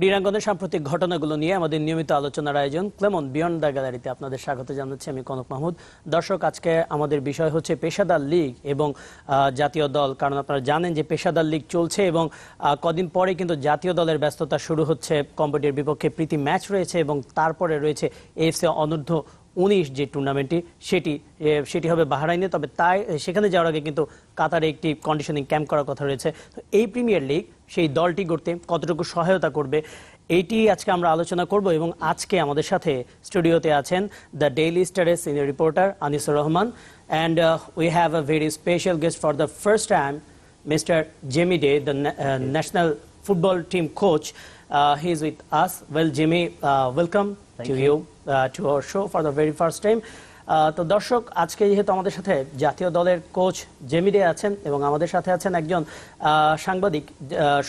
ক্রীড়াঙ্গনের সাম্প্রতিক ঘটনাগুলো নিয়ে আমাদের নিয়মিত আলোচনার আয়োজন ক্লেমন বিয়ন্ড দ্য গ্যালারিতে আপনাদের স্বাগত জানাচ্ছি আমি কনক মাহমুদ। দর্শক, আজকে আমাদের বিষয় হচ্ছে পেশাদার লীগ এবং জাতীয় দল। কারণ আপনারা জানেন যে পেশাদার লীগ চলছে এবং কদিন পরে কিন্তু জাতীয় দলের ব্যস্ততা শুরু হচ্ছে। কম্বোডিয়ার বিপক্ষে প্রীতি ম্যাচ রয়েছে এবং তারপরে রয়েছে এএফসি অনূর্ধ্ব 19 যে টুর্নামেন্টটি সেটি হবে বাহরাইনে। তবে তাই সেখানে যাওয়ার আগে কিন্তু কাতারে একটি কন্ডিশনিং ক্যাম্প করার কথা রয়েছে। তো এই প্রিমিয়ার লিগ সেই দলটি গড়তে কতটুকু সহায়তা করবে এইটি আজকে আমরা আলোচনা করব। এবং আজকে আমাদের সাথে স্টুডিওতে আছেন দ্য ডেইলি স্টারের senior reporter Anisur Rahman, and we have a very special guest for the first time, mister Jamie day, the national football team coach. He is with us. Well, Jimmy, welcome to you to our show for the very first time. তো দর্শক, আজকে যেহেতু আমাদের সাথে জাতীয় দলের coach Jamie day আছেন এবং আমাদের সাথে আছেন একজন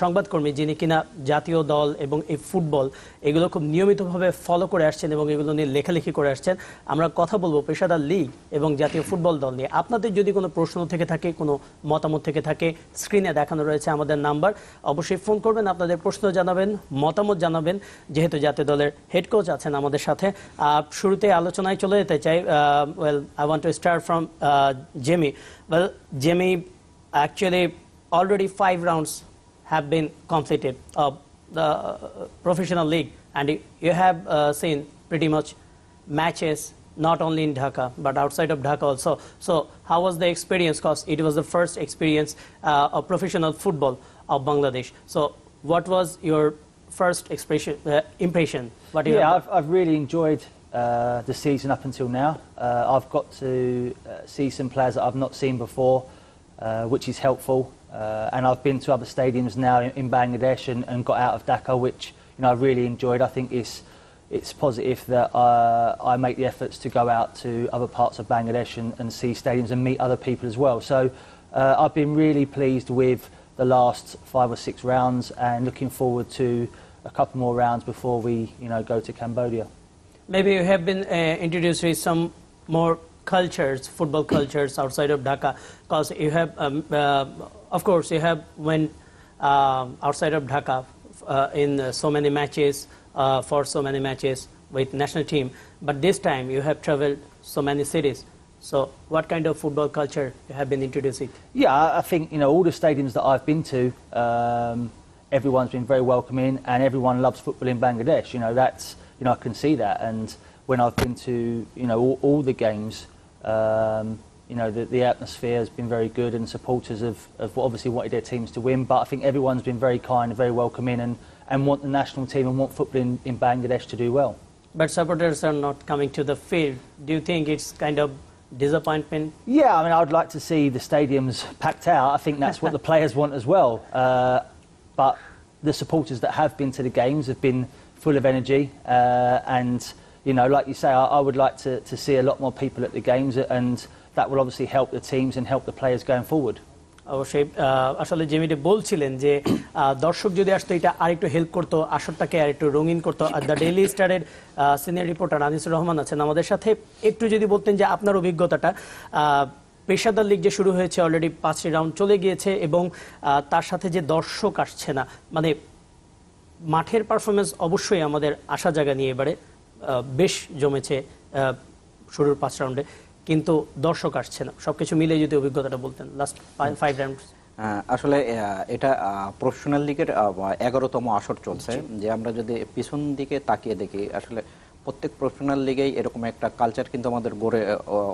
সংবাদকর্মী যিনি কিনা জাতীয় দল এবং এই ফুটবল এগুলো খুব নিয়মিতভাবে ফলো করে আসছেন এবং এগুলো নিয়ে লেখালেখি করে আসছেন। আমরা কথা বলবো পেশাদার লীগ এবং জাতীয় ফুটবল দল নিয়ে। আপনাদের যদি কোনো প্রশ্ন থেকে থাকে, কোনো মতামত থেকে থাকে, স্ক্রিনে দেখানো রয়েছে আমাদের নাম্বার, অবশ্যই ফোন করবেন, আপনাদের প্রশ্ন জানাবেন, মতামত জানাবেন, যেহেতু জাতীয় দলের হেড কোচ আছেন আমাদের সাথে। শুরুতে আলোচনায় চলে যেতে চাই। Well, I want to start from Jimmy. Well, Jimmy, actually already 5 rounds have been completed of the professional league, and you have seen pretty much matches not only in Dhaka but outside of Dhaka also. So how was the experience? Because it was the first experience of professional football of Bangladesh. So what was your first impression? I've really enjoyed the season up until now. I've got to see some players that I've not seen before, which is helpful. And I've been to other stadiums now in Bangladesh and got out of Dhaka, which I really enjoyed. I think it's positive that I make the efforts to go out to other parts of Bangladesh and see stadiums and meet other people as well. So I've been really pleased with the last 5 or 6 rounds and looking forward to a couple more rounds before we go to Cambodia. Maybe you have been introduced with some more cultures, football cultures outside of Dhaka, because you have, of course, you have went outside of Dhaka in so many matches, for so many matches with national team. But this time you have traveled so many cities. So what kind of football culture you have been introducing? Yeah, I think all the stadiums that I've been to, everyone's been very welcoming, and everyone loves football in Bangladesh. That's. I can see that, and when I've been to all the games, the atmosphere has been very good, and supporters have obviously wanted their teams to win. But I think everyone's been very kind and very welcoming, and want the national team and want football in Bangladesh to do well. But supporters are not coming to the field. Do you think it's kind of disappointment? Yeah, I mean, I'd like to see the stadiums packed out. I think that's what the players want as well. But the supporters that have been to the games have been full of energy, and like you say, I would like to see a lot more people at the games, and that will obviously help the teams and help the players going forward. অবশ্যই আসলে Jamie Day বলছিলেন যে দর্শক যদি আসতো এটা আরেকটু help করতো, আসরটাকে আরেকটু রঙিন করতো। দ্য ডেইলি স্টারের সিনিয়র রিপোর্টার আনিসুর রহমান আছেন আমাদের সাথে। একটু যদি বলতেন যে আপনার অভিজ্ঞতাটা, পেশাদার লিগ যে শুরু হয়েছে, অলরেডি 5টি রাউন্ড চলে গিয়েছে এবং তার সাথে যে দর্শক আসছে না, মানে মাঠের পারফরমেন্স অবশ্যই আমাদের আশা জায়গা নিয়ে এবারে বেশ জমেছে শুরুর 5 রাউন্ডে, কিন্তু দর্শক আসছে না। সবকিছু মিলে যদি অভিজ্ঞতাটা বলতেন লাস্ট 5 রাউন্ড। আসলে এটা প্রফেশনাল লিগের 11তম আসর চলছে। যে আমরা যদি পিছন দিকে তাকিয়ে দেখি, আসলে প্রত্যেক প্রফেশনাল লিগেই এরকম একটা কালচার কিন্তু আমাদের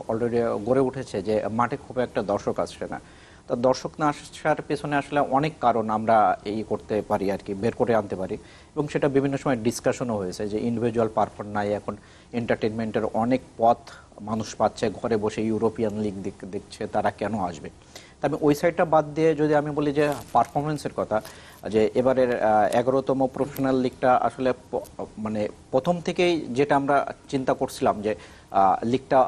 অলরেডি গড়ে উঠেছে যে মাঠে খুব একটা দর্শক আসছে না। তো দর্শক না আসার পেছনে আসলে অনেক কারণ আমরা করতে পারি আর কি, বের করে আনতে পারি, এবং সেটা বিভিন্ন সময় ডিসকাশনও হয়েছে যে ইন্ডিভিজুয়াল পারফর্ম নাই, এখন এন্টারটেনমেন্টের অনেক পথ মানুষ পাচ্ছে, ঘরে বসে ইউরোপিয়ান লিগ দেখছে, তারা কেন আসবে? তবে ওই সাইডটা বাদ দিয়ে যদি আমি বলি যে পারফরমেন্সের কথা, যে এবারের 11তম প্রফেশনাল লিগটা আসলে মানে প্রথম থেকেই যেটা আমরা চিন্তা করছিলাম যে লিগটা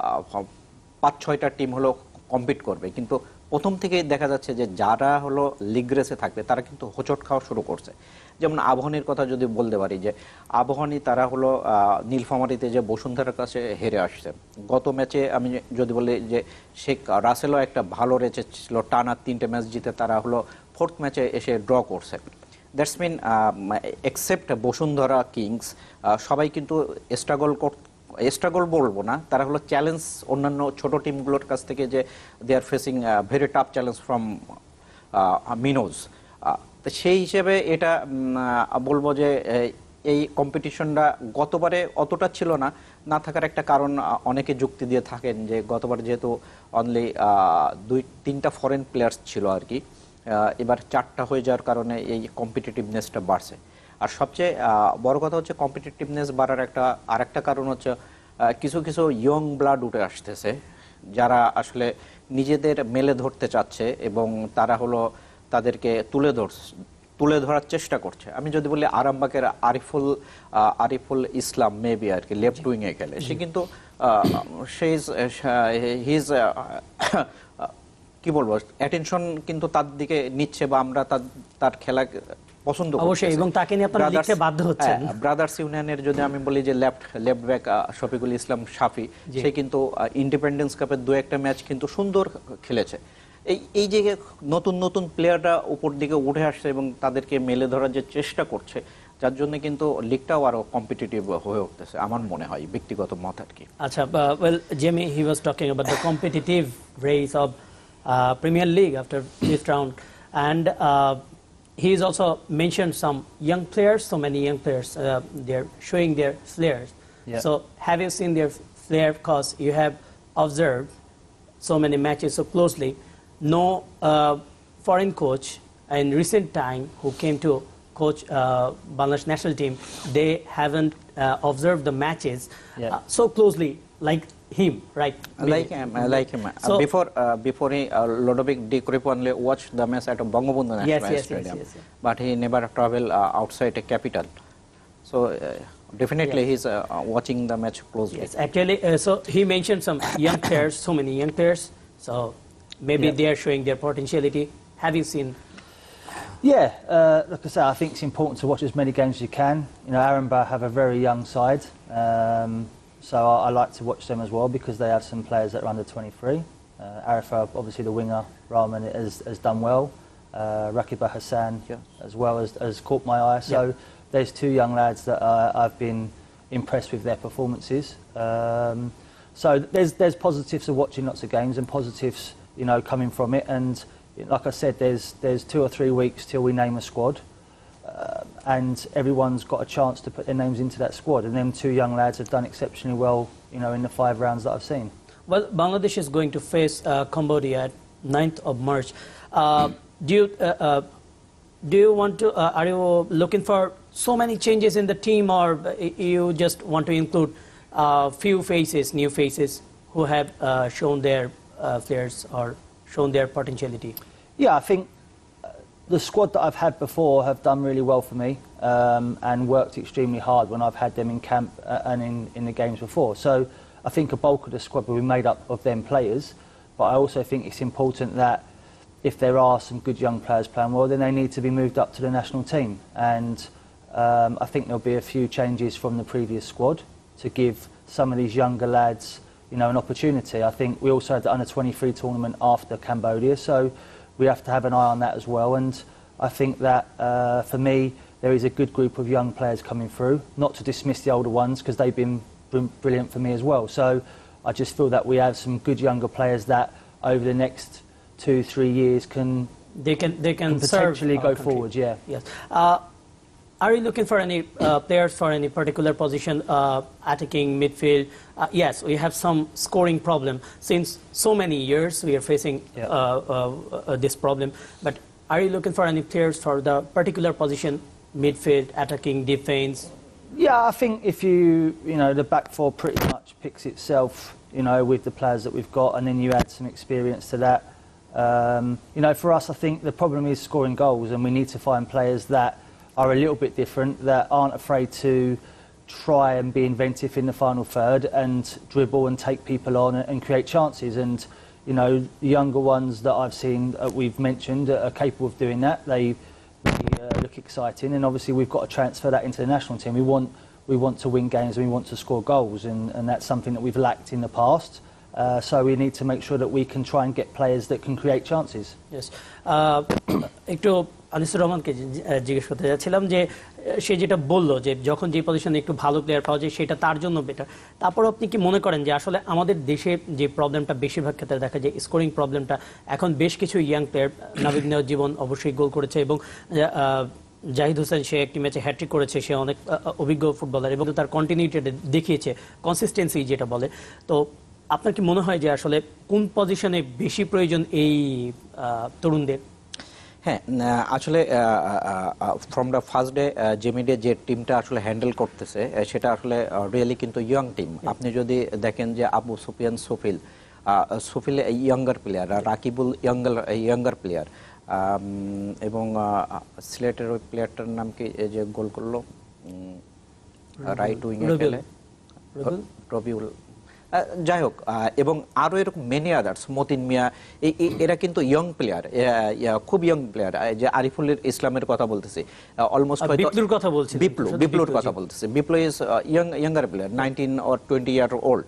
5-6টা টিম হলো কম্পিট করবে, কিন্তু প্রথম থেকেই দেখা যাচ্ছে যে যারা হলো লিগ রেসে থাকবে তারা কিন্তু হোঁচট খাওয়া শুরু করছে। যেমন আবাহনীর কথা যদি বলতে পারি, যে আবাহনী তারা হলো নীলফামারীতে যে বসুন্ধরার কাছে হেরে আসছে। গত ম্যাচে আমি যদি বলি যে শেখ রাসেলও একটা ভালো রেচে ছিল, টানা 3টে ম্যাচ জিতে তারা হলো 4th ম্যাচে এসে ড্র করছে। That's mean except Bashundhara Kings সবাই কিন্তু স্ট্রাগল বলবো না, তারা হলো চ্যালেঞ্জ অন্যান্য ছোট টিমগুলোর কাছ থেকে যে they are facing very tough challenge from minnows. তো সেই হিসেবে এটা বলবো যে এই কম্পিটিশনটা গতবারে অতটা ছিল না, না থাকার একটা কারণ অনেকে যুক্তি দিয়ে থাকেন যে গতবার যেহেতু অনলি 2-3টা ফরেন প্লেয়ার্স ছিল আর কি, এবার 4টা হয়ে যাওয়ার কারণে এই কম্পিটিটিভনেসটা বাড়ছে। আর সবচেয়ে বড় কথা হচ্ছে কম্পিটিটিভনেস বাড়ার আরেকটা কারণ হচ্ছে কিছু কিছু ইয়ং ব্লাড উঠে আসতেছে যারা আসলে নিজেদের মেলে ধরতে চাচ্ছে এবং তারা হলো তাদেরকে তুলে ধরার চেষ্টা করছে। আমি যদি বলি আরামবাগের আরিফুল ইসলাম মেবি আর কি লেফট উইং এ গেলে সে কিন্তু হিজ কি বলবো অ্যাটেনশন কিন্তু তার দিকে নিচ্ছে বা আমরা তার খেলা পছন্দ করি অবশ্যই, এবং তাকে নিয়ে আপনারা লিখতে বাধ্য হচ্ছেন। ব্রাদার্স ইউনিয়নের যদি আমি বলি যে লেফট ব্যাক শফিকুল ইসলাম শাফি, সে কিন্তু ইন্ডিপেন্ডেন্স কাপের 2-1টা ম্যাচ কিন্তু সুন্দর খেলেছে। এই যে নতুন নতুন প্লেয়াররা উপর দিকে উঠে আসছে এবং তাদেরকে মেলে ধরার যে চেষ্টা করছে, যার জন্য কিন্তু লিগটাও আরো কম্পিটিটিভ হয়ে উঠতেছে আমার মনে হয়, ব্যক্তিগত মত আর কি। আচ্ছা, well, Jamie, he was talking about the competitive race of Premier League after this round, and he has also mentioned some young players, so many young players, they're showing their flares. Yeah. So have you seen their flair, because you have observed so many matches so closely? No foreign coach in recent time who came to coach Bangladesh national team, they haven't observed the matches so closely like him, right? Like him. So, before he Ludovic Di Cruyff only watched the match at Bangabandhu National Stadium, but he never traveled outside a capital. So definitely he's watching the match closely. Yes, actually, so he mentioned some young players, so many young players. So maybe they are showing their potentiality. Have you seen? Yeah, like I say, I think it's important to watch as many games as you can. You know, Arambar have a very young side, so I like to watch them as well because they have some players that are under 23. Arifa, obviously the winger, Rahman has done well. Rakiba Hassan as well has caught my eye. So there's 2 young lads that I've been impressed with their performances. So there's positives of watching lots of games and positives, you know, coming from it. And like I said, there's 2 or 3 weeks till we name a squad, and everyone's got a chance to put their names into that squad. And them 2 young lads have done exceptionally well, you know, in the 5 rounds that I've seen. Well, Bangladesh is going to face Cambodia at 9th of March. Do you want to? Are you looking for so many changes in the team, or you just want to include few faces, new faces who have shown their flares or shown their potentiality? Yeah, I think the squad that I've had before have done really well for me and worked extremely hard when I've had them in camp and in the games before. So I think a bulk of the squad will be made up of them players, but I also think it's important that if there are some good young players playing well, then they need to be moved up to the national team. And I think there'll be a few changes from the previous squad to give some of these younger lads, you know, an opportunity. I think we also had the under-23 tournament after Cambodia, so we have to have an eye on that as well. And I think that for me, there is a good group of young players coming through. Not to dismiss the older ones, because they've been brilliant for me as well. So I just feel that we have some good younger players that over the next 2-3 years can potentially go forward. Yeah. Yes. Are you looking for any players for any particular position, attacking, midfield? Yes, we have some scoring problem. Since so many years we are facing this problem. But are you looking for any players for the particular position, midfield, attacking, defense? Yeah, I think if you know, the back 4 pretty much picks itself, you know, with the players that we've got, and then you add some experience to that. You know, for us, I think the problem is scoring goals, and we need to find players that are a little bit different, that aren't afraid to try and be inventive in the final third and dribble and take people on and create chances. And, you know, the younger ones that I've seen, we've mentioned, are capable of doing that. They look exciting, and obviously we've got to transfer that into the national team. We want to win games and we want to score goals, and that's something that we've lacked in the past. So we need to make sure that we can try and get players that can create chances. Yes. একটু আনিসুর রহমানকে জিজ্ঞেস করতে যাচ্ছিলাম যে সে যেটা বললো যে যখন যে পজিশনে একটু ভালো প্লেয়ার পাওয়া যায় সেটা তার জন্য বেটার। তারপর আপনি কি মনে করেন যে আসলে আমাদের দেশে যে প্রবলেমটা বেশিরভাগ ক্ষেত্রে দেখা যায় স্কোরিং প্রবলেমটা, এখন বেশ কিছু ইয়াং প্লেয়ার, নাবিদ জীবন অবশ্যই গোল করেছে এবং জাহিদ হোসেন সে একটি ম্যাচে হ্যাট্রিক করেছে, সে অনেক অভিজ্ঞ ফুটবলার এবং তার কন্টিনিউটি দেখিয়েছে, কনসিস্টেন্সি যেটা বলে। তো আপনার কি মনে হয় যে আসলে কোন পজিশনে বেশি প্রয়োজন এই তরুণদের? হ্যাঁ, আসলে from the first day Jamie Day যে টিমটা আসলে হ্যান্ডেল করতেছে সেটা আসলে রিয়েলি কিন্তু ইয়ং টিম। আপনি যদি দেখেন যে Abu Sufiyan Sufil younger player, Rakibul younger player, এবং সিলেটের ওই প্লেয়ারটার নাম কি যে গোল করলো রাইট উইংয়ে খেলে, রবিউল, যাই হোক, এবং আরো এরকম মেনি আদার্স, মতিন মিয়া, এরা কিন্তু ইয়ং প্লেয়ার, খুব ইয়ং প্লেয়ার। যে আরিফুল ইসলামের কথা বলতেছি, অলমোস্ট বিপ্লুর কথা বলছি, বিপ্লুর কথা বলতেছি। Biplu is younger player, 19 or 20 year old.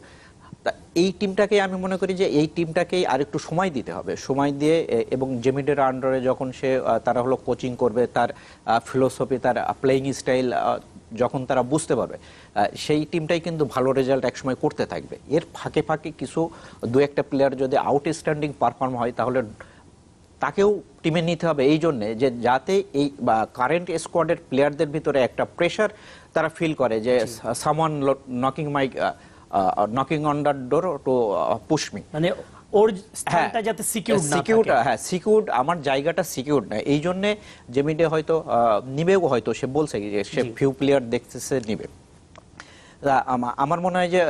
এই টিমটাকে আমি মনে করি যে এই টিমটাকেই আরেকটু সময় দিতে হবে, সময় দিয়ে, এবং জেমিডের আন্ডারে যখন তারা হলো কোচিং করবে, তার ফিলোসফি, তার প্লেইং স্টাইল যখন তারা বুঝতে পারবে, সেই টিমটাই কিন্তু ভালো রেজাল্ট একসময় করতে থাকবে। এর ফাঁকে ফাঁকে কিছু দু একটা প্লেয়ার যদি আউটস্ট্যান্ডিং পারফর্ম হয় তাহলে তাকেও টিমে নিতে হবে, এই জন্যে যে যাতে এই কারেন্ট স্কোয়াডের প্লেয়ারদের ভিতরে একটা প্রেশার তারা ফিল করে যে someone knocking on the door to push me, মানে ওর স্থানটা যাতে সিকিউরড, আমার জায়গাটা সিকিউরড না। এই জন্য জেমিডে হয়তো নিবেও, হয়তো সে বলছে যে সে ফিউ প্লেয়ার দেখতেছে নিবে। আমার মনে হয় যে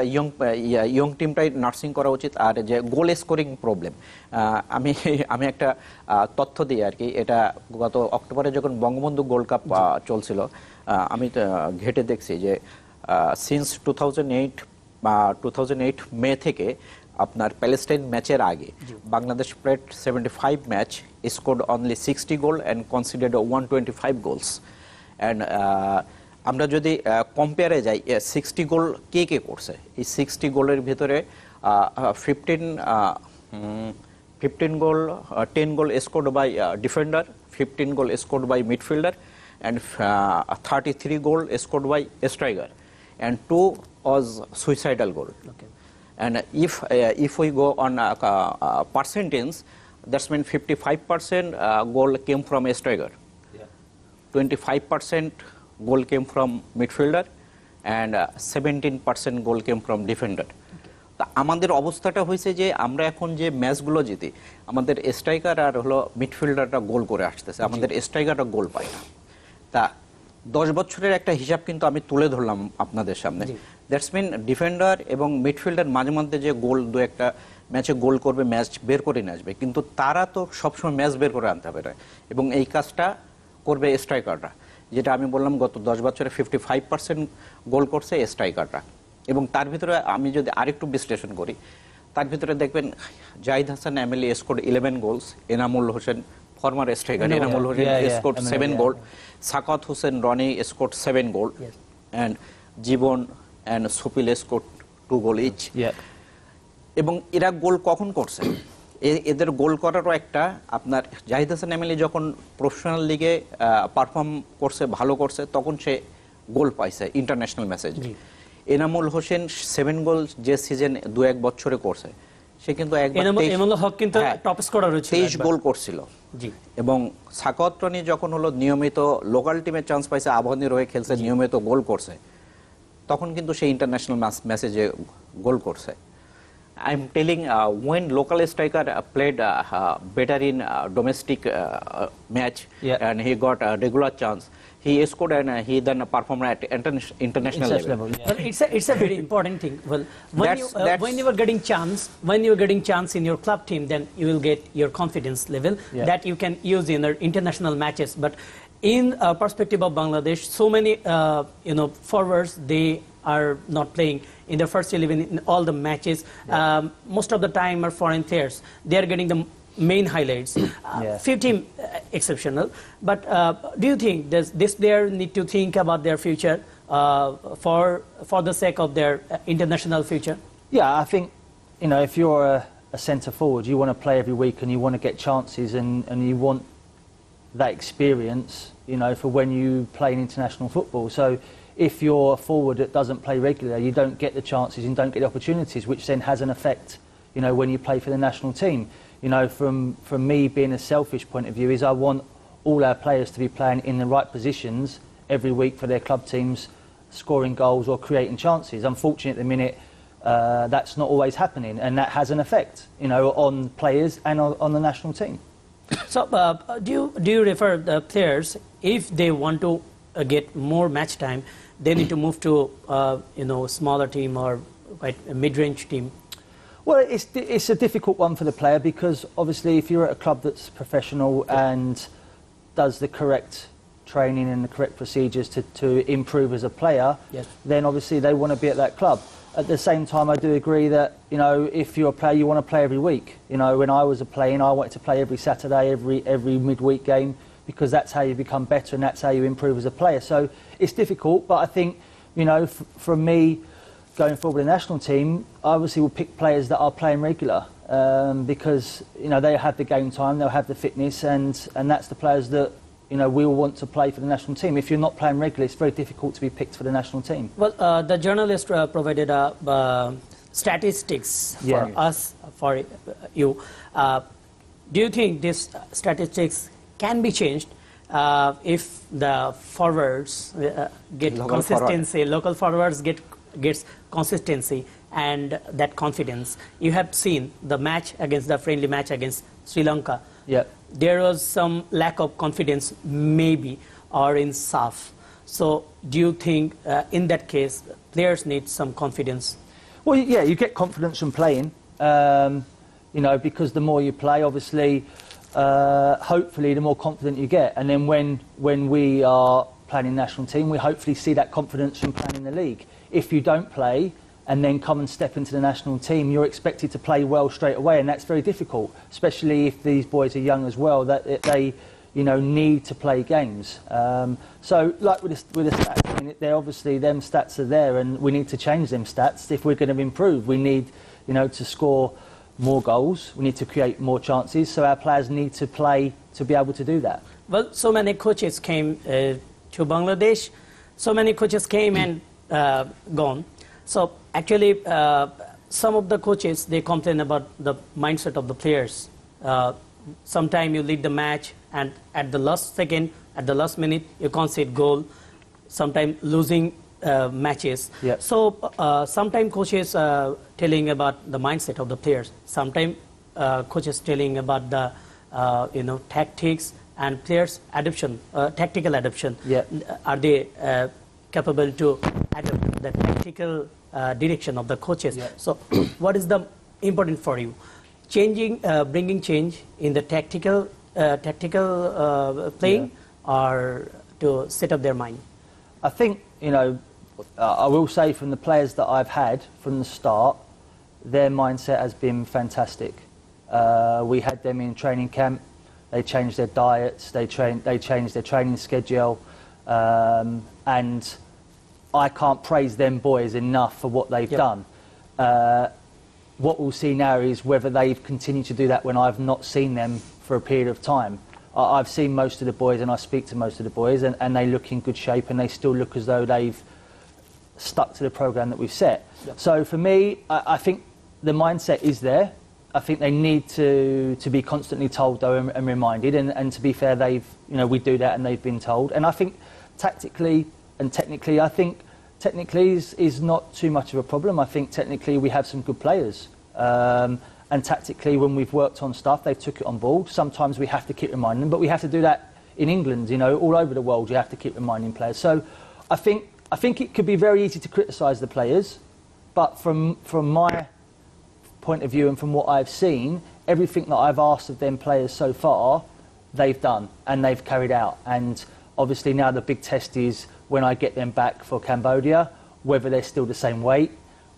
ইয়ং টিমটাই নার্সিং করা উচিত। আর যে গোল স্কোরিং প্রবলেম, আমি একটা তথ্য দিই আর কি, এটা গত অক্টোবরে যখন বঙ্গবন্ধু গোল্ড কাপ চলছিল, আমি ঘেটে দেখছি যে সিন্স 2008 মে থেকে আপনার প্যালেস্টাইন ম্যাচের আগে Bangladesh played 75 match, scored only 60 goal and considered 125 goals. And আমরা যদি কম্পেয়ারে যাই 60 গোল কে করছে, এই 60 গোলের ভিতরে 15 goal, 10 goal scored by defender, 15 goal scored by midfielder, and 33 goal scored by striker, and 2 was suicidal goal. Okay. And if we go on percentage, that's mean 55% goal came from a striker, 25% goal came from midfielder, and 17% goal came from defender. তা আমাদের অবস্থাটা হয়েছে যে আমরা এখন যে ম্যাচগুলো জিতি, আমাদের স্ট্রাইকার আর হলো মিডফিল্ডাররা গোল করে আসতেছে, আমাদের স্ট্রাইকাররা গোল পায় না। তা 10 বছরের একটা হিসাব কিন্তু আমি তুলে ধরলাম আপনাদের সামনে। দ্যাটস মিন ডিফেন্ডার এবং মিডফিল্ডার মাঝে মধ্যে যে গোল দু একটা ম্যাচে গোল করবে, ম্যাচ বের করে নিয়ে আসবে, কিন্তু তারা তো সবসময় ম্যাচ বের করে আনতে পারে, এবং এই কাজটা করবে স্ট্রাইকাররা। যেটা আমি বললাম গত 10 বছরে 55% গোল করছে স্ট্রাইকাররা। এবং তার ভিতরে আমি যদি আরেকটু বিশ্লেষণ করি, তার ভিতরে দেখবেন Zahid Hasan MLA scored 11 goals, Enamul Hossain former striker Enamul Hosen scored 7 goals, Sakat Hussain Rani scored 7 goals, and Jibon and Supil scored 2 goals each. এবং এরা গোল কখন করছে, এদের গোল করারও একটা, আপনার জাহিদ হাসান এমএলএ যখন প্রফেশনাল লিগে পারফর্ম করছে, ভালো করছে, তখন সে গোল পাইছে ইন্টারন্যাশনাল ম্যাচে। এনামুল হোসেন 7 গোল যে সিজন 2-1 বছরে করছে, সে কিন্তু একবার 23 গোল করছিল। এবং সাকাত রানী যখন হলো নিয়মিত লোকাল টিমে চান্স পাইছে, আবাহনীর হয়ে খেলছে, নিয়মিত গোল করছে, তখন কিন্তু সে ইন্টারন্যাশনাল মেসেজে গোল করছে। I am telling when local striker played better in domestic match and he got a regular chance, he scored and he then performed at international level. Well, it's a very important thing. Well, when you are getting chance in your club team, then you will get your confidence level that you can use in your international matches. But in perspective of Bangladesh, so many forwards, they are not playing in the first 11 in all the matches. Most of the time are foreign players. They are getting the main highlights. Few team exceptional, but do you think does this player need to think about their future for the sake of their international future? Yeah, I think if you're a centre forward, you want to play every week and you want to get chances and you want that experience, you know, for when you play in international football. So if you're a forward that doesn't play regularly, you don't get the chances and don't get the opportunities, which then has an effect, you know, when you play for the national team. You know, from me being a selfish point of view, is I want all our players to be playing in the right positions every week for their club teams, scoring goals or creating chances. Unfortunately, at the minute, that's not always happening, and that has an effect, you know, on players and on the national team. So, do you refer the players, if they want to get more match time, they need to move to you know, smaller team or quite a mid-range team? Well, it's a difficult one for the player, because obviously if you're at a club that's professional and does the correct training and the correct procedures to improve as a player, yes, then obviously they want to be at that club. At the same time, I do agree that, you know, if you're a player, you want to play every week. You know, when I was playing, I wanted to play every Saturday, every midweek game, because that's how you become better and that's how you improve as a player. So it's difficult, but I think, you know, from me going forward with the national team, I obviously will pick players that are playing regular, because, you know, they have the game time, they'll have the fitness, and that's the players that, you know, we will want to play for the national team. If you're not playing regularly, it's very difficult to be picked for the national team. Well, the journalist provided statistics for us, for you. Do you think these statistics can be changed if the forwards get consistency, local forwards gets consistency and that confidence? You have seen the friendly match against Sri Lanka. Yeah. There was some lack of confidence, maybe, or in SAF. So, do you think in that case players need some confidence? Well, yeah, you get confidence from playing. You know, because the more you play, obviously, hopefully, the more confident you get. And then when we are playing in the national team, we hopefully see that confidence from playing in the league. If you don't play and then come and step into the national team, you're expected to play well straight away, and that's very difficult, especially if these boys are young as well, that they, you know, need to play games. So, like with the stats, I mean, they're obviously, them stats are there, and we need to change them stats if we're going to improve. We need, you know, to score more goals, we need to create more chances, so our players need to play to be able to do that. Well, so many coaches came to Bangladesh, so many coaches came and gone. So actually, some of the coaches, they complain about the mindset of the players. Sometimes you lead the match and at the last second, at the last minute, you concede goal. Sometimes losing matches. Yep. So sometimes coaches telling about the mindset of the players. Sometimes coaches telling about the you know, tactics and players' adoption, tactical adoption. Yep. Are they capable to adapt the tactical direction of the coaches? Yeah. So, what is the important for you? Bringing change in the tactical playing, or to set up their mind? I think, you know, I will say from the players that I've had from the start, their mindset has been fantastic. We had them in training camp. They changed their diets. They changed their training schedule, and I can't praise them boys enough for what they've done. What we'll see now is whether they've continued to do that when I've not seen them for a period of time. I've seen most of the boys, and I speak to most of the boys, and they look in good shape, and they still look as though they've stuck to the programme that we've set. Yep. So for me, I think the mindset is there. I think they need to be constantly told, though, and reminded. And to be fair, we do that, and they've been told. And I think tactically and technically, I think technically is not too much of a problem. I think technically we have some good players. And tactically, when we've worked on stuff, they took it on board. Sometimes we have to keep reminding them, but we have to do that in England, you know, all over the world. You have to keep reminding players. So I think it could be very easy to criticise the players, but from my point of view and from what I've seen, everything that I've asked of them players so far, they've done and they've carried out. And obviously now the big test is when I get them back for Cambodia, whether they're still the same weight,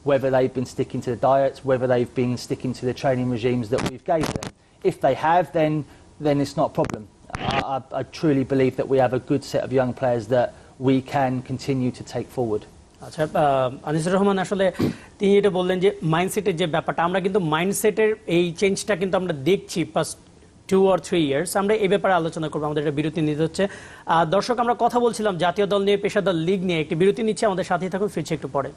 whether they've been sticking to the diets, whether they've been sticking to the training regimes that we've gave them. If they have, then it's not a problem. I truly believe that we have a good set of young players that we can continue to take forward. আচ্ছা আনিসুর রহমান আসলে তিনি যেটা বললেন যে মাইন্ডসেটের যে ব্যাপারটা আমরা কিন্তু মাইন্ডসেটের এই চেঞ্জটা কিন্তু আমরা দেখছি ফার্স্ট 2 or 3 years আমরা এই ব্যাপারে আলোচনা করব আমাদের একটা বিরতি নিতে হচ্ছে দর্শক আমরা কথা বলছিলাম জাতীয় দল নিয়ে পেশাদার লীগ নিয়ে একটি বিরতি নিচ্ছে আমাদের সাথেই থাকুন ফিরছে একটু পরে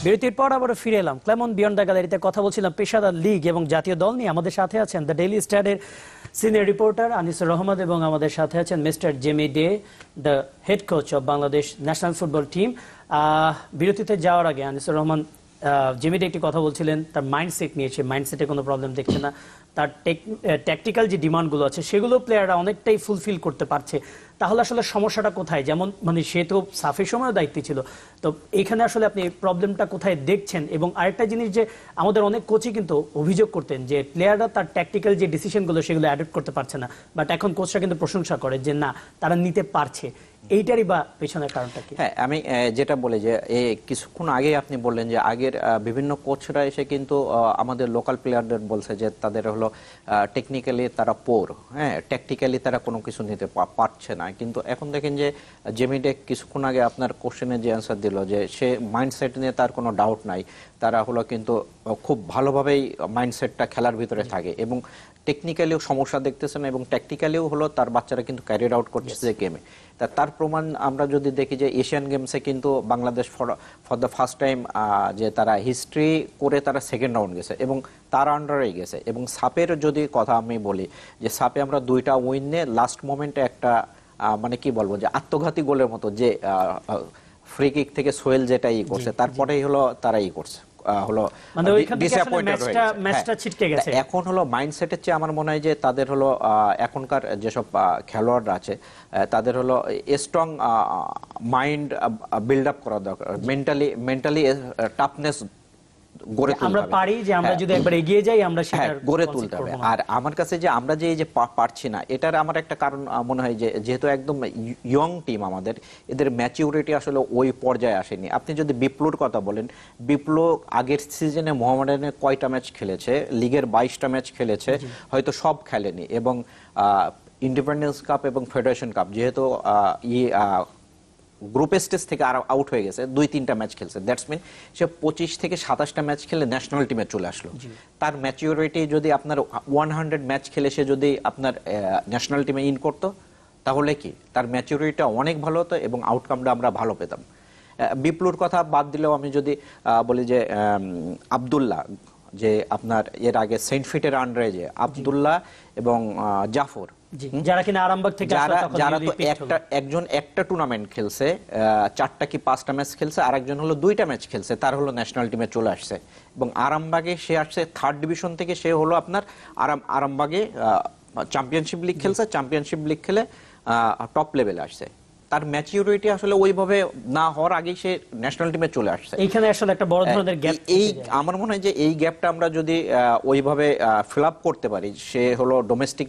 বিরতির পর আবার ফিরে এলাম ক্লেমন বিয়ন্ড দ্য গ্যালারিতে কথা বলছিলাম পেশাদার লীগ এবং জাতীয় দল নিয়ে আমাদের সাথে আছেন দ্য ডেইলি স্টারের সিনিয়র রিপোর্টার আনিসুর রহমান এবং আমাদের সাথে আছেন mister Jamie day the head coach of Bangladesh national football team বিরতিতে যাওয়ার আগে আনিসুর রহমান জেমি ডে একটি কথা বলছিলেন তার মাইন্ডসেট নিয়ে সে মাইন্ডসেটে কোনো প্রবলেম দেখছে না তার ট্যাকটিক্যাল যে ডিমান্ডগুলো আছে সেগুলো প্লেয়াররা অনেকটাই ফুলফিল করতে পারছে তাহলে আসলে সমস্যাটা কোথায় যেমন মানে সে তো সাফের সময়ও দায়িত্ব ছিল তো এখানে আসলে আপনি প্রবলেমটা কোথায় দেখছেন এবং আরেকটা জিনিস যে আমাদের অনেক কোচই কিন্তু অভিযোগ করতেন যে প্লেয়াররা তার ট্যাকটিক্যাল যে ডিসিশনগুলো সেগুলো অ্যাডপ্ট করতে পারছে না বাট এখন কোচরা কিন্তু প্রশংসা করে যে না তারা নিতে পারছে এইটারই বা পেছনের কারণটা কি হ্যাঁ আমি যেটা বলি যে কিছুক্ষণ আগে আপনি বললেন যে আগের বিভিন্ন কোচরা এসে কিন্তু আমাদের লোকাল প্লেয়ারদের বলছে যে তাদের হলো টেকনিক্যালি তারা পোর হ্যাঁ ট্যাকটিক্যালি তারা কোনো কিছু নিতে পারছে না কিন্তু এখন দেখেন যে জেমিডে কিছুক্ষণ আগে আপনার কোশ্চেনের যে অ্যান্সার দিল যে সে মাইন্ডসেট নিয়ে তার কোনো ডাউট নাই তারা হলো কিন্তু খুব ভালোভাবেই মাইন্ডসেটটা খেলার ভিতরে থাকে এবং টেকনিক্যালিও সমস্যা দেখতেছে না এবং ট্যাকটিক্যালিও হলো তার বাচ্চারা কিন্তু ক্যারিয়ার আউট করতেছে গেমে তার প্রমাণ আমরা যদি দেখি যে এশিয়ান গেমসে কিন্তু Bangladesh for the first time যে তারা হিস্ট্রি করে তারা সেকেন্ড রাউন্ড গেছে এবং তার আন্ডারেই গেছে এবং সাপের যদি কথা আমি বলি যে সাপে আমরা 2টা উইন নিয়ে লাস্ট মোমেন্টে একটা মানে কি বলবো যে আত্মঘাতী গোলের মতো যে ফ্রি কিক থেকে সোহেল যেটা করছে তারপরেই হলো তারা করছে হলো ম্যাচটা ছিটকে গেছে এখন হলো মাইন্ডসেটের চেয়ে আমার মনে হয় যে তাদের হলো এখনকার যেসব খেলোয়াড়রা আছে তাদের হলো স্ট্রং মাইন্ড বিল্ড আপ করা দরকার মেন্টালি টাফনেস গড়ে তুলতে হবে আমরা পারি যে আমরা যদি একবার এগিয়ে যাই আমরা সেটা গড়ে তুলতে হবে আর আমার কাছে যে আমরা যে এই যে পারছি না এটার আমার একটা কারণ মনে হয় যে যেহেতু একদম ইয়ং টিম আমাদের এদের ম্যাচিউরিটি আসলে ওই পর্যায়ে আসেনি আপনি যদি বিপ্লুর কথা বলেন বিপ্লু আগের সিজনে মোহামেডানে কয়টা ম্যাচ খেলেছে লিগের 22টা ম্যাচ খেলেছে হয়তো সব খেলেনি এবং ইন্ডিপেন্ডেন্স কাপ এবং ফেডারেশন কাপ যেহেতু গ্রুপ স্টেজ থেকে আর আউট হয়ে গেছে 2-3টা ম্যাচ খেলছে দ্যাটস মিন সে 25 থেকে 27টা ম্যাচ খেলে ন্যাশনাল টিমে চলে আসলো তার ম্যাচিউরিটি যদি আপনার 100 ম্যাচ খেলে সে যদি আপনার ন্যাশনাল টিমে ইন করতো তাহলে কি তার ম্যাচিউরিটিটা অনেক ভালো হতো এবং আউটকামটা আমরা ভালো পেতাম বিপ্লুর কথা বাদ দিলেও আমি যদি বলি যে আব্দুল্লাহ যে আপনার এর আগে সেন্ট ফিটের আন্ডারে যে আব্দুল্লাহ এবং জাফর যারা কিনা আরামবাগ থেকে যারা তো একজন একটা টুর্নামেন্ট খেলছে 4টা কি 5টা ম্যাচ খেলছে আর একজন হলো 2টা ম্যাচ খেলছে তার হলো ন্যাশনাল টিমে চলে আসছে এবং আরামবাগে সে আসছে 3rd ডিভিশন থেকে সে হলো আপনার আরামবাগে চ্যাম্পিয়নশিপ লিগ খেলছে চ্যাম্পিয়নশিপ লিগ খেলে টপ লেভেলে আসছে তার ম্যাচিউরিটি আসলে ওইভাবে না হওয়ার আগে সে ন্যাশনাল টিমে চলে আসছে এইখানে আসলে একটা বড় ধরনের গ্যাপ এই আমার মনে হয় যে এই গ্যাপটা আমরা যদি ওইভাবে ফিল আপ করতে পারি সে হলো ডোমেস্টিক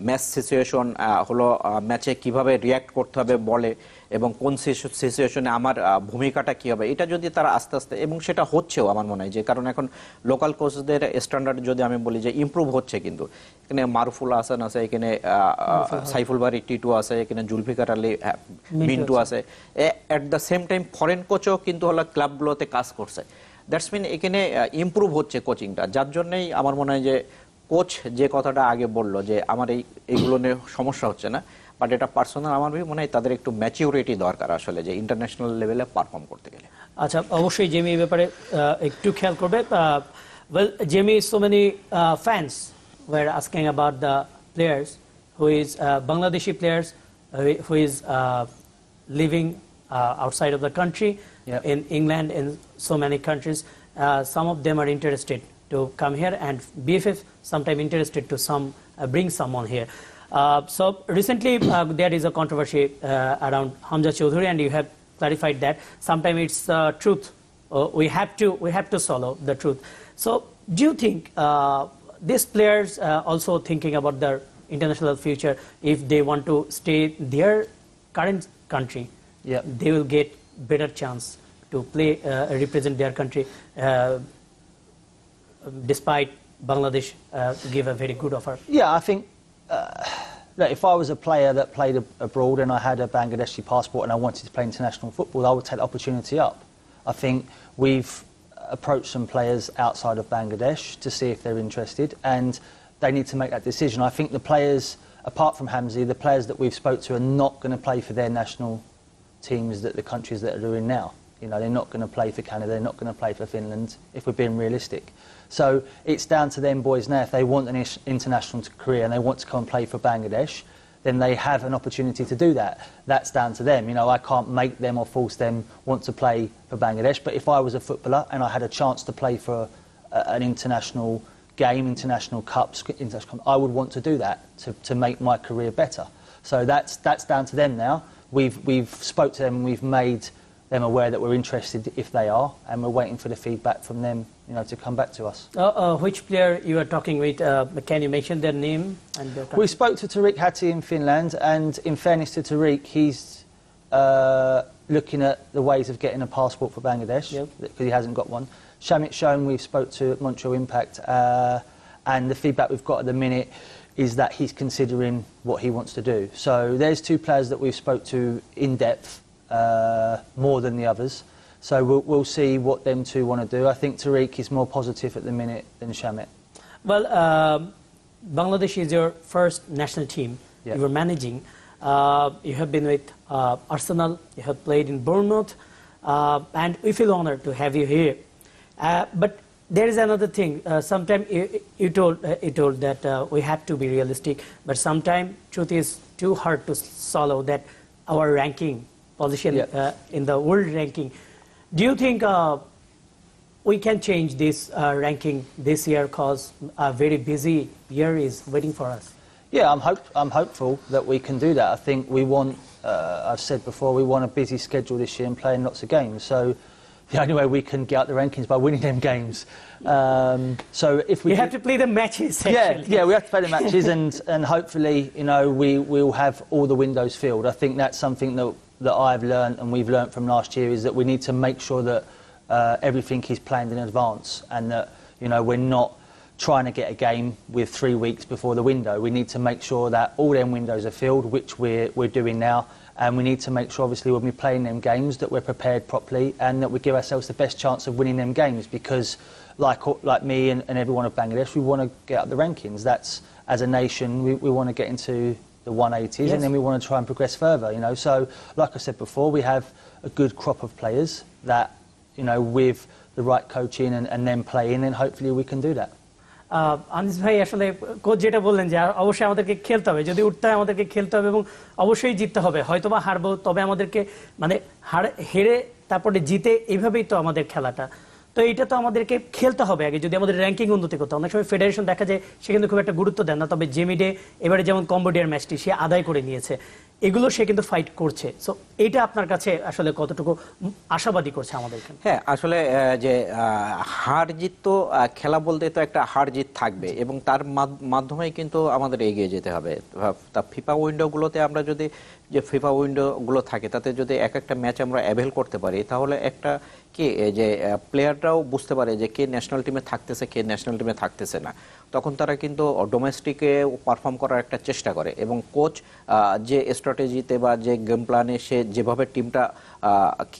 ম্যাচ সিচুয়েশন হলো ম্যাচে কিভাবে রিয়্যাক্ট করতে হবে বলে এবং কোন সিচুয়েশনে আমার ভূমিকাটা কি হবে এটা যদি তারা আস্তে আস্তে এবং সেটা হচ্ছেও আমার মনে হয় যে কারণ এখন লোকাল কোচদের স্ট্যান্ডার্ড যদি আমি বলি যে ইমপ্রুভ হচ্ছে কিন্তু এখানে মারুফুল হাসান আছে এখানে সাইফুল বারী টিটু আছে এখানে জুলফিকার আলী মিন্টু আছে at the same time foreign কোচও কিন্তু হলো ক্লাবগুলোতে কাজ করছে দ্যাটস মিন এখানে ইমপ্রুভ হচ্ছে কোচিংটা যার জন্যই আমার মনে হয় যে কোচ যে কথাটা আগে বললো যে আমার এইগুলো নিয়ে সমস্যা হচ্ছে না বাট এটা পার্সোনাল আমার মনে হয় তাদের একটু ম্যাচিউরিটি দরকার আসলে যে ইন্টারন্যাশনাল লেভেলে পারফর্ম করতে গেলে আচ্ছা অবশ্যই জেমি এই ব্যাপারে একটু খেয়াল করবে well Jimmy so many fans were asking about the players who is Bangladeshi players who is living outside of the country in England in so many countries some of them are interested to come here and BFF sometime interested to bring someone here so recently there is a controversy around Hamza Chaudhary and you have clarified that sometimes it's truth we have to follow the truth so do you think these players also thinking about their international future if they want to stay their current country they will get better chance to play represent their country despite Bangladesh give a very good offer I think if I was a player that played abroad and I had a Bangladeshi passport and I wanted to play international football, I would take the opportunity up. I think we've approach some players outside of Bangladesh to see if they're interested, and they need to make that decision. I think the players, apart from Hamzy, the players that we've spoke to are not going to play for their national teams, that the countries that are in now. You know, they're not going to play for Canada, they're not going to play for Finland, if we're being realistic. So it's down to them boys now. If they want an international career and they want to come and play for Bangladesh, then they have an opportunity to do that. That's down to them. You know, I can't make them or force them want to play for Bangladesh, but if I was a footballer and I had a chance to play for an international game, international cups, I would want to do that to make my career better. So that's down to them now. We've spoke to them and we've made them aware that we're interested if they are, and we're waiting for the feedback from them, you know, to come back to us. Which player you are talking with? Can you mention their name and their country? We spoke to Tariq Hatti in Finland, and in fairness to Tariq, he's looking at the ways of getting a passport for Bangladesh, because he hasn't got one. Shamit Shone, we've spoke to at Montreal Impact, and the feedback we've got at the minute is that he's considering what he wants to do. So there's two players that we've spoke to in depth, more than the others. So we'll see what them two want to do. I think Tariq is more positive at the minute than Shamit. Well, Bangladesh is your first national team you were managing. You have been with Arsenal, you have played in Bournemouth, and we feel honored to have you here. But there is another thing. Sometimes you told that we have to be realistic, but sometimes truth is too hard to swallow, that our ranking position in the world ranking. Do you think we can change this ranking this year, because a very busy year is waiting for us? Yeah, I'm hopeful that we can do that. I think we want, I've said before, we want a busy schedule this year and playing lots of games. So the only way we can get out the rankings by winning them games. So if we have to play the matches. Yeah, we have to play the matches, and hopefully, you know, we'll have all the windows filled. I think that's something that I've learned and we've learned from last year, is that we need to make sure that everything is planned in advance, and that, you know, we're not trying to get a game with 3 weeks before the window. We need to make sure that all them windows are filled, which we're doing now, and we need to make sure, obviously, when we're playing them games, that we're prepared properly and that we give ourselves the best chance of winning them games, because like me and everyone of Bangladesh, we want to get up the rankings. That's, as a nation, we want to get into the 180s, and then we want to try and progress further, you know. So, like I said before, we have a good crop of players that, you know, with the right coaching and then playing, and hopefully we can do that. Anis ভাই, আসলে coach যেটা বললেন যে অবশ্যই আমাদেরকে খেলতে হবে, যদি উঠতে হয় আমাদেরকে খেলতে হবে এবং অবশ্যই জিততে হবে। হয়তোবা হারবো, তবে আমাদেরকে মানে হেরে তারপরে জিতে, এইভাবেই তো আমাদের খেলাটা। তো এইটা তো আমাদেরকে খেলতে হবে আগে, যদি আমাদের র্যাঙ্কিং উন্নতি করতে। অনেক সময় ফেডারেশন দেখা যায় সে কিন্তু খুব একটা গুরুত্ব দেন না, তবে জেমিডে এবারে যেমন কম্বোডিয়ার ম্যাচটি সে আদায় করে নিয়েছে, এগুলো সে কিন্তু ফাইট করছে। সো এইটা আপনার কাছে আসলে কতটুকু আশাবাদী করছে আমাদেরকে? হ্যাঁ, আসলে যে হার জিত, তো খেলা বলতে তো একটা হার জিত থাকবে, এবং তার মাধ্যমেই কিন্তু আমাদের এগিয়ে যেতে হবে। তা ফিফা উইন্ডোগুলোতে আমরা যদি, যে ফিফা উইন্ডোগুলো থাকে, তাতে যদি এক একটা ম্যাচ আমরা অ্যাভেল করতে পারি, তাহলে একটা কি যে প্লেয়াররাও বুঝতে পারে যে কে ন্যাশনাল টিমে থাকতেছে, কে ন্যাশনাল টিমে থাকতেছে না। তখন তারা কিন্তু ডোমেস্টিকে পারফর্ম করার একটা চেষ্টা করে, এবং কোচ যে স্ট্র্যাটেজিতে বা যে গেম প্ল্যানে সে যেভাবে টিমটা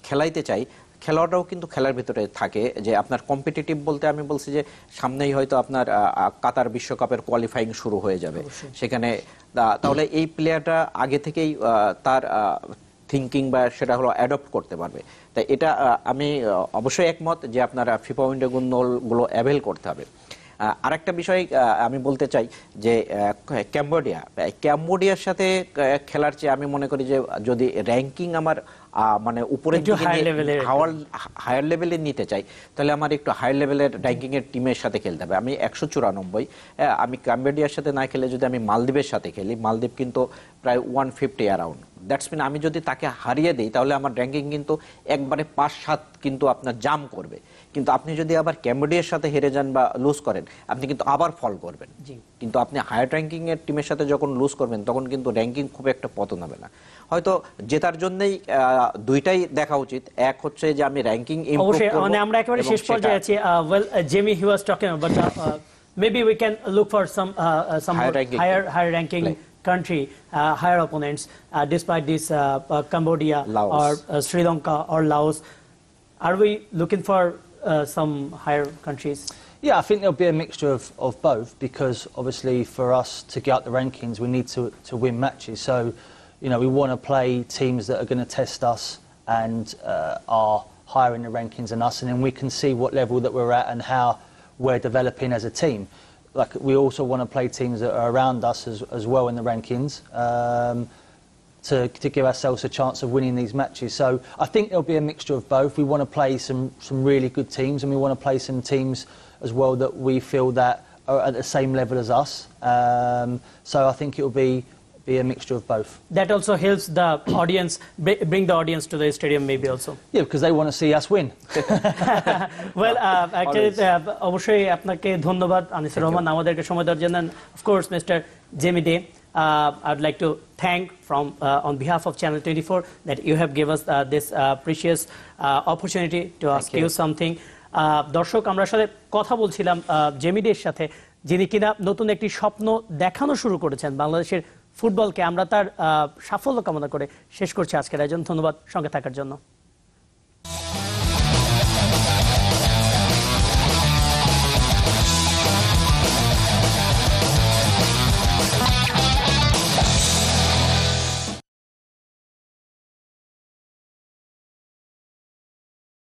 খেলাইতে চায়, খেলোয়াড়রাও কিন্তু খেলার ভিতরে থাকে। যে আপনার কম্পিটিটিভ বলতে আমি বলছি যে সামনেই হয়তো আপনার কাতার বিশ্বকাপের কোয়ালিফাইং শুরু হয়ে যাবে, সেখানে তাহলে এই প্লেয়ারটা আগে থেকেই তার থিঙ্কিং বা সেটা হলো অ্যাডপ্ট করতে পারবে। তাই এটা আমি অবশ্যই একমত যে আপনারা ফিফা উইন্ডোগুলো অ্যাভেল করতে হবে। আরেকটা বিষয় আমি বলতে চাই যে ক্যাম্বোডিয়ার সাথে খেলার চেয়ে আমি মনে করি যে যদি র্যাঙ্কিং আমার মানে উপরের দিকে হায়ার লেভেলে নিতে চাই, তাহলে আমার একটু হায়ার লেভেলের র্যাঙ্কিং এর টিমের সাথে খেলতে হবে। আমি 194, আমি ক্যাম্বোডিয়ার সাথে না খেলে যদি আমি মালদ্বীপের সাথে খেলি, মালদ্বীপ কিন্তু প্রায় 150 অ্যারাউন্ড। দ্যাটস মিন আমি যদি তাকে হারিয়ে দিই, তাহলে আমার র্যাঙ্কিং কিন্তু একবারে 5-7 কিন্তু আপনার জাম করবে। কিন্তু আপনি যদি আবার ক্যাম্বোডিয়ার সাথে হেরে যান বা লুজ করেন, আপনি কিন্তু আবার ফল করবেন। কিন্তু আপনি হায়ার র্যাঙ্কিং এর টিমের সাথে যখন লুজ করবেন, তখন কিন্তু র্যাঙ্কিং খুব একটা পতন হবে না। হয়তো জেতার জন্যই দুইটাই দেখা উচিত। এক হচ্ছে যে আমি র্যাঙ্কিং ইমপ্রুভ করব, মানে আমরা একেবারে শেষ পর্যায়ে আছি। Well Jamie, he was talking about maybe we can look for some higher ranking country, higher opponents, despite this Cambodia, Laos, or Sri Lanka or Laos. Are we looking for some higher countries? Yeah, I think there'll be a mixture of both because obviously for us to get up the rankings, we need to win matches. So, we want to play teams that are going to test us and are higher in the rankings than us, and then we can see what level that we're at and how we're developing as a team. Like we also want to play teams that are around us as well in the rankings to give ourselves a chance of winning these matches. So I think there'll be a mixture of both. We want to play some really good teams, and we want to play some teams as well that we feel that are at the same level as us. So I think it will be a mixture of both. That also helps the audience, bring the audience to the stadium maybe also. Yeah, because they want to see us win. Well, actually, অবশ্যই আপনাকে ধন্যবাদ আনিসুর রহমান আমাদেরকে সময় দেওয়ার জন্য। Of course, Mr. Jamie Day, I'd like to thank on behalf of Channel 24 that you have given us this precious opportunity to ask you something. দর্শক, আমরা আসলে কথা বলছিলাম জেমি ডের সাথে, যিনি কিনা নতুন একটি স্বপ্ন দেখানো শুরু করেছেন বাংলাদেশের ফুটবলকে। আমরা তার সাফল্য কামনা করে শেষ করছি আজকের আয়োজন। ধন্যবাদ সঙ্গে থাকার জন্য।